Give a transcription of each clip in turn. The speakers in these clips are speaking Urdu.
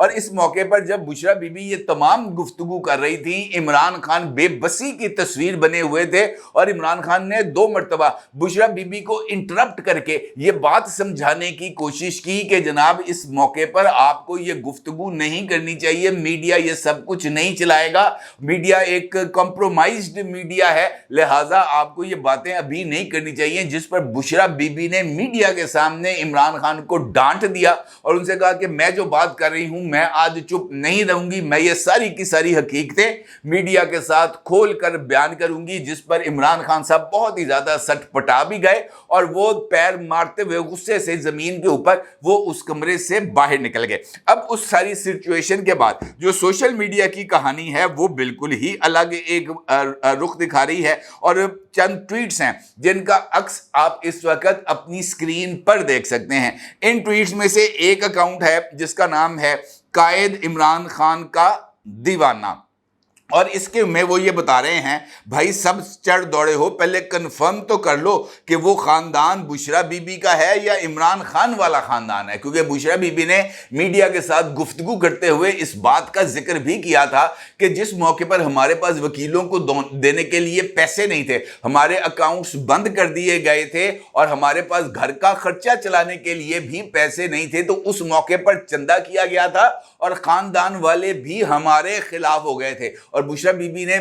اور اس موقع پر جب بشرا بی بی یہ تمام گفتگو کر رہی تھی، عمران خان بے بسی کی تصویر بنے ہوئے تھے اور عمران خان نے 2 مرتبہ بشرا بی بی کو انٹرپٹ کر کے یہ بات سمجھانے کی کوشش کی کہ جناب اس موقع پر آپ کو یہ گفتگو نہیں کرنی چاہیے، میڈیا یہ سب کچھ نہیں چلائے گا، میڈیا ایک کمپرومائزڈ میڈیا ہے، لہٰذا آپ کو یہ باتیں ابھی نہیں کرنی چاہیے، جس پر بشرا بی بی نے میڈیا کے سامنے عمران خان کو ڈانٹ دیا اور ان سے کہا کہ میں جو بات کر رہی ہوں میں آج چپ نہیں رہوں گی، میں یہ ساری کی ساری حقیقتیں میڈیا کے ساتھ کھول کر بیان کروں گی، جس پر عمران خان صاحب بہت ہی زیادہ سٹ پٹا بھی گئے اور وہ پیر مارتے ہوئے غصے سے زمین کے اوپر وہ اس کمرے سے باہر نکل گئے۔ اب اس ساری سچویشن کے بعد جو سوشل میڈیا کی کہانی ہے وہ بالکل ہی الگ ایک رخ دکھا رہی ہے، اور چند ٹویٹس ہیں جن کا عکس آپ اس وقت اپنی سکرین پر دیکھ سکتے ہیں۔ ان ٹویٹس میں سے ایک اکاؤنٹ ہے جس کا نام ہے قائد عمران خان کا دیوانہ، اور اس کے میں وہ یہ بتا رہے ہیں بھائی سب چڑھ دوڑے ہو، پہلے کنفرم تو کر لو کہ وہ خاندان بشرا بی بی کا ہے یا عمران خان والا خاندان ہے، کیونکہ بشرا بی بی نے میڈیا کے ساتھ گفتگو کرتے ہوئے اس بات کا ذکر بھی کیا تھا کہ جس موقع پر ہمارے پاس وکیلوں کو دینے کے لیے پیسے نہیں تھے، ہمارے اکاؤنٹس بند کر دیے گئے تھے اور ہمارے پاس گھر کا خرچہ چلانے کے لیے بھی پیسے نہیں تھے، تو اس موقع پر چندہ کیا گیا تھا اور خاندان والے بھی ہمارے خلاف ہو گئے تھے، اور بشرا بی بی نے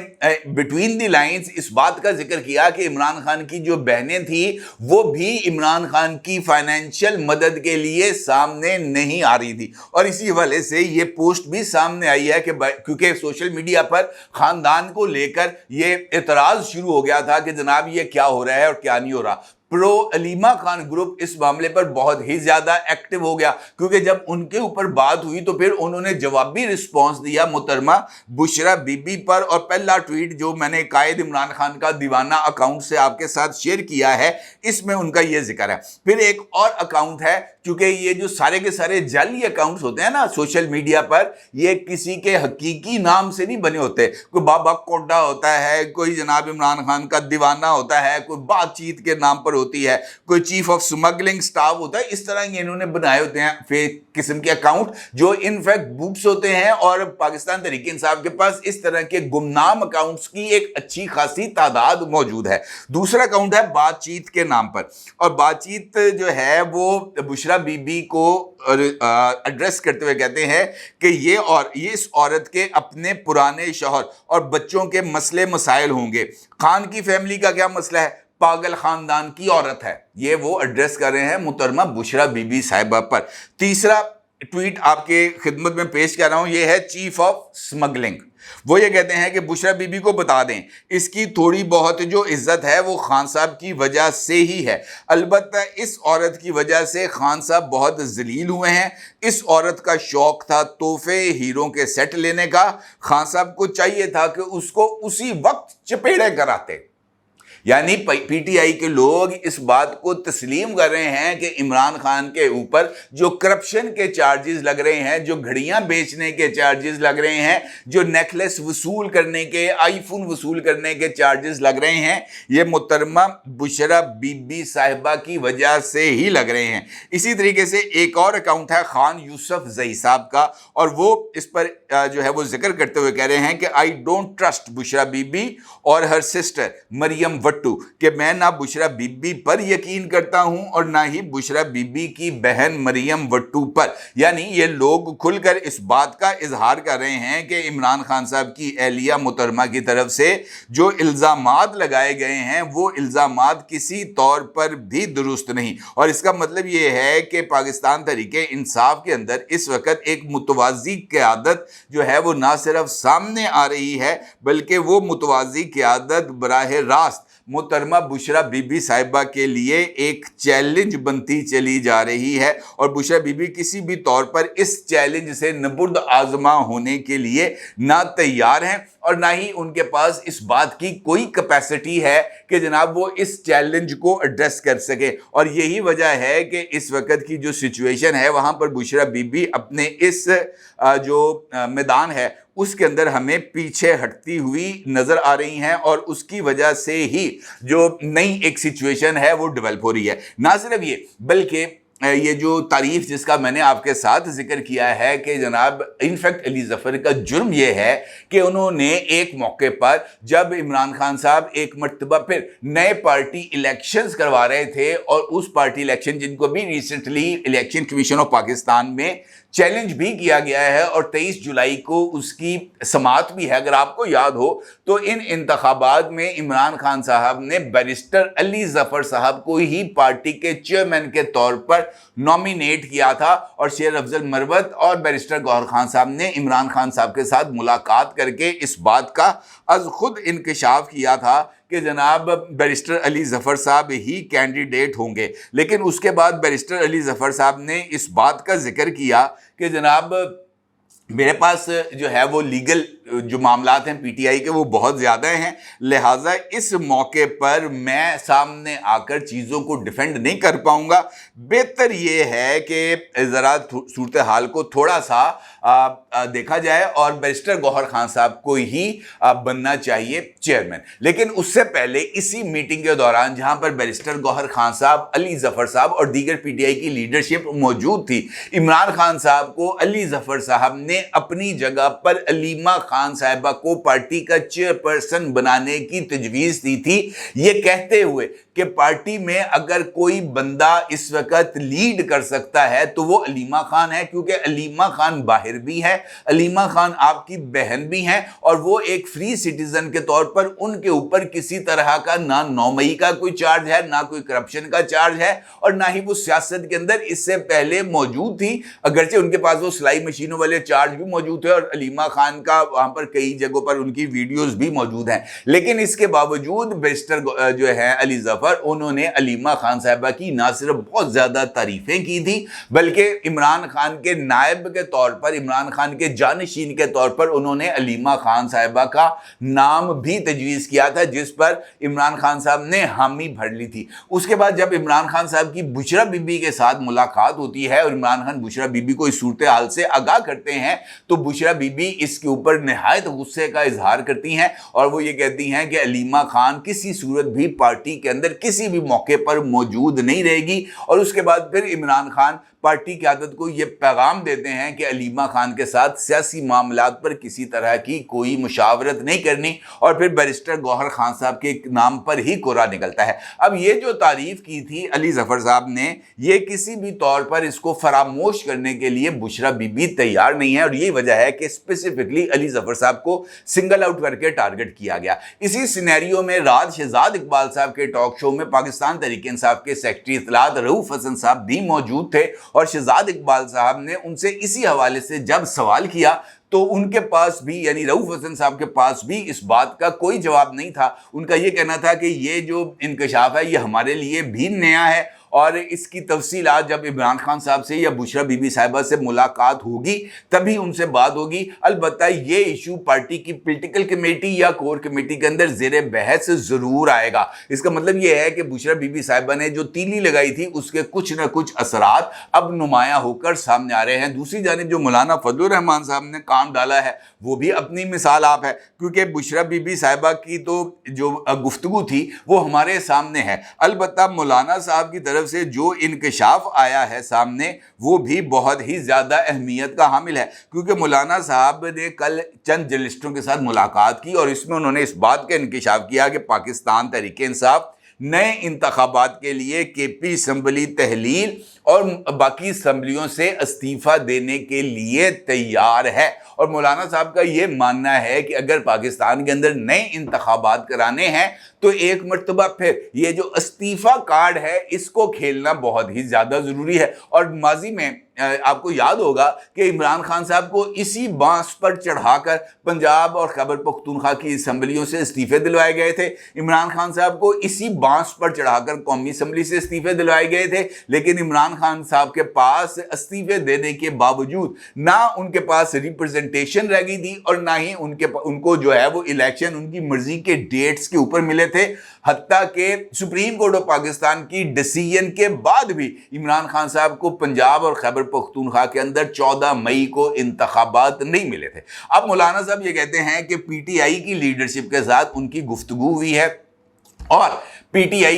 بٹوین دی لائنز اس بات کا ذکر کیا کہ عمران خان کی جو بہنیں تھیں وہ بھی عمران خان کی فائنینشیل مدد کے لیے سامنے نہیں آ رہی تھی، اور اسی حوالے سے یہ پوسٹ بھی سامنے آئی ہے کہ کیونکہ سوشل میڈیا پر خاندان کو لے کر یہ اعتراض شروع ہو گیا تھا کہ جناب یہ کیا ہو رہا ہے اور کیا نہیں ہو رہا۔ پرو علیمہ خان گروپ اس معاملے پر بہت ہی زیادہ ایکٹیو ہو گیا، کیونکہ جب ان کے اوپر بات ہوئی تو پھر انہوں نے جوابی رسپانس دیا محترمہ بشرا بی بی پر، اور پہلا ٹویٹ جو میں نے قائد عمران خان کا دیوانہ اکاؤنٹ سے آپ کے ساتھ شیئر کیا ہے اس میں ان کا یہ ذکر ہے۔ پھر ایک اور اکاؤنٹ ہے، کیونکہ یہ جو سارے کے سارے جعلی اکاؤنٹس ہوتے ہیں نا سوشل میڈیا پر، یہ کسی کے حقیقی نام سے نہیں بنے ہوتے، کوئی بابا کوڈا ہوتا ہے، کوئی جناب عمران خان کا دیوانہ ہوتا ہے، کوئی بات چیت کے نام پر ہوتی ہے، کوئی چیف آف سمگلنگ سٹاف ہوتا ہے، اس طرح یہ انہوں نے بنائے ہوتے ہیں فیک قسم کے اکاؤنٹ جو ان فیکٹ بوکس ہوتے ہیں، اور پاکستان تحریک انصاف کے پاس اس طرح کے گمنام اکاؤنٹس کی ایک اچھی خاصی تعداد موجود ہے۔ دوسرا اکاؤنٹ ہے بات چیت کے نام پر، اور بات چیت جو ہے وہ بشرا بی بی کو ایڈریس کرتے ہوئے کہتے ہیں کہ یہ اس عورت کے اپنے پرانے شوہر اور بچوں کے مسئلے مسائل ہوں گے، خان کی فیملی کا کیا مسئلہ ہے، پاگل خاندان کی عورت ہے، یہ وہ ایڈریس کر رہے ہیں محترمہ بشرا بی بی صاحبہ پر۔ تیسرا ٹویٹ آپ کے خدمت میں پیش کر رہا ہوں، یہ ہے چیف آف سمگلنگ، وہ یہ کہتے ہیں کہ بشرا بی بی کو بتا دیں اس کی تھوڑی بہت جو عزت ہے وہ خان صاحب کی وجہ سے ہی ہے، البتہ اس عورت کی وجہ سے خان صاحب بہت ذلیل ہوئے ہیں، اس عورت کا شوق تھا تحفے ہیروں کے سیٹ لینے کا، خان صاحب کو چاہیے تھا کہ اس کو اسی وقت چپیڑے کراتے۔ یعنی پی ٹی آئی کے لوگ اس بات کو تسلیم کر رہے ہیں کہ عمران خان کے اوپر جو کرپشن کے چارجز لگ رہے ہیں، جو گھڑیاں بیچنے کے چارجز لگ رہے ہیں، جو نیکلس وصول کرنے کے، آئی فون وصول کرنے کے چارجز لگ رہے ہیں، یہ محترمہ بشرا بی بی صاحبہ کی وجہ سے ہی لگ رہے ہیں۔ اسی طریقے سے ایک اور اکاؤنٹ ہے خان یوسف زئی صاحب کا، اور وہ اس پر جو ہے وہ ذکر کرتے ہوئے کہہ رہے ہیں کہ I don't trust Bushra Bibi اور ہر سسٹر مریم وٹو، کہ میں نہ بشرا بی بی پر یقین کرتا ہوں اور نہ ہی بشرا بی بی کی بہن مریم وٹو پر۔ یعنی یہ لوگ کھل کر اس بات کا اظہار کر رہے ہیں کہ عمران خان صاحب کی اہلیہ محترمہ کی طرف سے جو الزامات لگائے گئے ہیں وہ الزامات کسی طور پر بھی درست نہیں، اور اس کا مطلب یہ ہے کہ پاکستان تحریک انصاف کے اندر اس وقت ایک متوازی قیادت جو ہے وہ نہ صرف سامنے آ رہی ہے بلکہ وہ متوازی قیادت براہ راست محترمہ بشرا بی بی صاحبہ کے لیے ایک چیلنج بنتی چلی جا رہی ہے، اور بشرا بی بی کسی بھی طور پر اس چیلنج سے نبرد آزما ہونے کے لیے نہ تیار ہیں اور نہ ہی ان کے پاس اس بات کی کوئی کیپیسٹی ہے کہ جناب وہ اس چیلنج کو ایڈریس کر سکے، اور یہی وجہ ہے کہ اس وقت کی جو سچویشن ہے وہاں پر بشرا بی بی اپنے اس جو میدان ہے اس کے اندر ہمیں پیچھے ہٹتی ہوئی نظر آ رہی ہیں، اور اس کی وجہ سے ہی جو نئی ایک سچویشن ہے وہ ڈیولپ ہو رہی ہے۔ نہ صرف یہ بلکہ یہ جو تعریف جس کا میں نے آپ کے ساتھ ذکر کیا ہے کہ جناب انفیکٹ علی ظفر کا جرم یہ ہے کہ انہوں نے ایک موقع پر جب عمران خان صاحب ایک مرتبہ پھر نئے پارٹی الیکشنز کروا رہے تھے اور اس پارٹی الیکشن جن کو بھی recently election commission of Pakistan میں چیلنج بھی کیا گیا ہے اور 23 جولائی کو اس کی سماعت بھی ہے، اگر آپ کو یاد ہو تو ان انتخابات میں عمران خان صاحب نے بیرسٹر علی ظفر صاحب کو ہی پارٹی کے چیئرمین کے طور پر نومینیٹ کیا تھا، اور شیر افضل مروت اور بیرسٹر گوہر خان صاحب نے عمران خان صاحب کے ساتھ ملاقات کر کے اس بات کا از خود انکشاف کیا تھا کہ جناب بیرسٹر علی ظفر صاحب ہی کینڈیڈیٹ ہوں گے۔ لیکن اس کے بعد بیرسٹر علی ظفر صاحب نے اس بات کا ذکر کیا کہ جناب میرے پاس جو ہے وہ لیگل جو معاملات ہیں پی ٹی آئی کے وہ بہت زیادہ ہیں، لہٰذا اس موقع پر میں سامنے آ کر چیزوں کو ڈیفینڈ نہیں کر پاؤں گا، بہتر یہ ہے کہ ذرا صورتحال کو تھوڑا سا دیکھا جائے اور بیرسٹر گوہر خان صاحب کو ہی بننا چاہیے چیئرمین۔ لیکن اس سے پہلے اسی میٹنگ کے دوران جہاں پر بیرسٹر گوہر خان صاحب، علی ظفر صاحب اور دیگر پی ٹی آئی کی لیڈرشپ موجود تھی، عمران خان صاحب کو علی ظفر صاحب نے اپنی جگہ پر علیمہ خان صاحبہ کو پارٹی کا چیئرپرسن بنانے کی تجویز دی تھی، یہ کہتے ہوئے کہ پارٹی میں اگر کوئی بندہ اس وقت لیڈ کر سکتا ہے تو وہ علیمہ خان ہے، کیونکہ علیمہ خان باہر بھی ہے، علیمہ خان آپ کی بہن بھی ہیں، اور وہ ایک فری سٹیزن کے طور پر ان کے اوپر کسی طرح کا نہ نومئی کا کوئی چارج ہے، نہ کوئی کرپشن کا چارج ہے، اور نہ ہی وہ سیاست کے اندر اس سے پہلے موجود تھی، اگرچہ ان کے پاس وہ سلائی مشینوں والے چارج بھی موجود تھے اور علیمہ خان کا وہاں پر کئی جگہوں پر ان کی ویڈیوز بھی موجود ہیں۔ لیکن اس کے باوجود بیرسٹر جو ہے علی ظفر، انہوں نے علیمہ خان صاحبہ کی نہ صرف بہت زیادہ تعریفیں کی تھی بلکہ عمران خان کے نائب کے طور پر، عمران خان کے جانشین کے طور پر انہوں نے علیمہ خان صاحبہ کا نام بھی تجویز کیا تھا، جس پر عمران خان صاحب نے حامی بھر لی تھی۔ اس کے بعد جب عمران خان صاحب کی بشرا بی بی کے ساتھ ملاقات ہوتی ہے اور عمران خان بشرا بی بی کو اس صورتحال سے آگاہ کرتے ہیں تو بشرا بی بی اس کے اوپر نہایت غصے کا اظہار کرتی ہیں اور وہ یہ کہتی ہیں کہ علیمہ خان کسی صورت بھی پارٹی کے اندر کسی بھی موقع پر موجود نہیں رہے گی، اور اس کے بعد پھر عمران خان پارٹی قیادت کو یہ پیغام دیتے ہیں کہ علیمہ خان کے ساتھ سیاسی معاملات پر کسی طرح کی کوئی مشاورت نہیں کرنی، اور پھر بیرسٹر گوہر خان صاحب کے نام پر ہی کوڑا نکلتا ہے۔ اب یہ جو تعریف کی تھی علی ظفر صاحب نے، یہ کسی بھی طور پر اس کو فراموش کرنے کے لیے بشرا بی بی تیار نہیں ہے، اور یہی وجہ ہے کہ اسپیسیفکلی علی ظفر صاحب کو سنگل آؤٹ کر کے ٹارگٹ کیا گیا۔ اسی سینیریو میں رات شہزاد اقبال صاحب کے ٹاک شو میں پاکستان تحریک انصاف کے سیکرٹری اطلاعات رؤوف حسن صاحب بھی موجود تھے، اور شہزاد اقبال صاحب نے ان سے اسی حوالے سے جب سوال کیا تو ان کے پاس بھی، یعنی رؤوف حسن صاحب کے پاس بھی اس بات کا کوئی جواب نہیں تھا۔ ان کا یہ کہنا تھا کہ یہ جو انکشاف ہے یہ ہمارے لیے بھی نیا ہے، اور اس کی تفصیلات جب عمران خان صاحب سے یا بشرا بی بی صاحبہ سے ملاقات ہوگی تبھی ان سے بات ہوگی۔ البتہ یہ ایشو پارٹی کی پولیٹیکل کمیٹی یا کور کمیٹی کے اندر زیر بحث ضرور آئے گا۔ اس کا مطلب یہ ہے کہ بشرا بی بی صاحبہ نے جو تیلی لگائی تھی اس کے کچھ نہ کچھ اثرات اب نمایاں ہو کر سامنے آ رہے ہیں۔ دوسری جانب جو مولانا فضل الرحمان صاحب نے کام ڈالا ہے وہ بھی اپنی مثال آپ ہے، کیونکہ بشرا بی بی صاحبہ کی تو جو گفتگو تھی وہ ہمارے سامنے ہے۔ البتہ مولانا صاحب کی طرف سے جو انکشاف آیا ہے سامنے وہ بھی بہت ہی زیادہ اہمیت کا حامل ہے، کیونکہ مولانا صاحب نے کل چند جرنلسٹوں کے ساتھ ملاقات کی اور اس میں انہوں نے اس بات کا انکشاف کیا کہ پاکستان تحریک انصاف نئے انتخابات کے لیے کے پی اسمبلی تحلیل اور باقی اسمبلیوں سے استعفیٰ دینے کے لیے تیار ہے، اور مولانا صاحب کا یہ ماننا ہے کہ اگر پاکستان کے اندر نئے انتخابات کرانے ہیں تو ایک مرتبہ پھر یہ جو استعفیٰ کارڈ ہے اس کو کھیلنا بہت ہی زیادہ ضروری ہے۔ اور ماضی میں آپ کو یاد ہوگا کہ عمران خان صاحب کو اسی بانس پر چڑھا کر پنجاب اور خیبر پختونخوا کی اسمبلیوں سے استعفے دلوائے گئے تھے، عمران خان صاحب کو اسی بانس پر چڑھا کر قومی اسمبلی سے استعفے دلوائے گئے تھے، لیکن عمران خان صاحب کے پاس استعفے دینے کے باوجود نہ ان کے پاس ریپرزنٹیشن رہ گئی تھی اور نہ ہی ان کو جو ہے وہ الیکشن ان کی مرضی کے ڈیٹس کے اوپر ملے تھے، حتیٰ کہ سپریم کورٹ آف پاکستان کی ڈیسیژن کے بعد بھی عمران خان صاحب کو پنجاب اور خیبر پختونخوا کے اندر 14 مئی کو انتخابات نہیں ملے تھے۔ اب مولانا صاحب یہ کہتے ہیں کہ پی ٹی آئی کی لیڈرشپ کے ساتھ ان کی گفتگو ہوئی ہے اور PTI